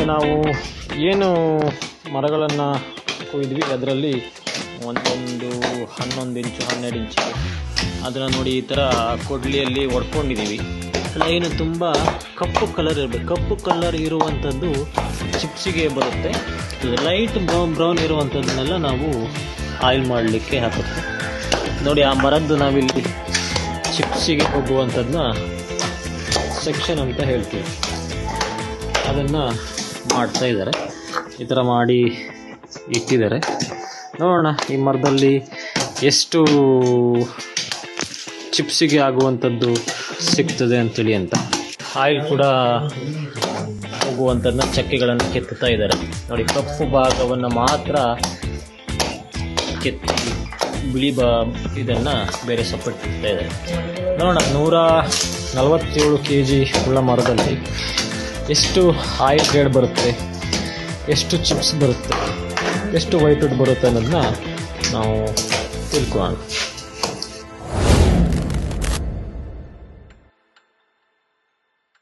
ನಾವು ಏನು ಮರಗಳನ್ನು ಕೊಯ್ದ್ವಿ ಅದರಲ್ಲಿ ಒಂದೊಂದು 11 ಇಂಚು 12 ಇಂಚು ಅದನ್ನು ನೋಡಿ ಈ ಥರ ಕೊಡ್ಲಿಯಲ್ಲಿ ಒಡ್ಕೊಂಡಿದ್ದೀವಿ. ಲೈನು ತುಂಬ ಕಪ್ಪು ಕಲರ್ ಇರಬೇಕು. ಕಪ್ಪು ಕಲರ್ ಇರುವಂಥದ್ದು ಚಿಪ್ಸಿಗೆ ಬರುತ್ತೆ. ಲೈಟ್ ಬ್ರೌನ್ ಇರುವಂಥದ್ದನ್ನೆಲ್ಲ ನಾವು ಆಯಿಲ್ ಮಾಡಲಿಕ್ಕೆ ಹಾಕುತ್ತೆ. ನೋಡಿ ಆ ಮರದ್ದು ನಾವಿಲ್ಲಿ ಚಿಪ್ಸಿಗೆ ಹೋಗುವಂಥದ್ದನ್ನ ಸೆಕ್ಷನ್ ಅಂತ ಹೇಳ್ತೀವಿ. ಅದನ್ನು ಮಾಡ್ತಾ ಇದ್ದಾರೆ. ಈ ಥರ ಮಾಡಿ ಇಟ್ಟಿದ್ದಾರೆ. ನೋಡೋಣ ಈ ಮರದಲ್ಲಿ ಎಷ್ಟು ಚಿಪ್ಸಿಗೆ ಆಗುವಂಥದ್ದು ಸಿಗ್ತದೆ ಅಂತೇಳಿ ಅಂತ. ಆಯಿಲ್ ಕೂಡ ಹೋಗುವಂಥದ್ದನ್ನ ಚಕ್ಕೆಗಳನ್ನು ಕೆತ್ತುತ್ತಾ ಇದ್ದಾರೆ. ನೋಡಿ ಕಪ್ಪು ಭಾಗವನ್ನು ಮಾತ್ರ ಕೆತ್ತಿ ಬಿಳಿ ಇದನ್ನು ಬೇರೆ ಸಪರೇಟ್ ಇಡ್ತಾ ಇದ್ದಾರೆ. ನೋಡೋಣ 147 kg ಉಳ್ಳ ಮರದಲ್ಲಿ ಎಷ್ಟು ಆಯಿಲ್ ಗ್ರೇಡ್ ಬರುತ್ತೆ, ಎಷ್ಟು ಚಿಪ್ಸ್ ಬರುತ್ತೆ, ಎಷ್ಟು ವೈಟ್ ವುಡ್ ಬರುತ್ತೆ ಅನ್ನೋದನ್ನ ನಾವು ತಿಳ್ಕೊಳ್ಳೋಣ.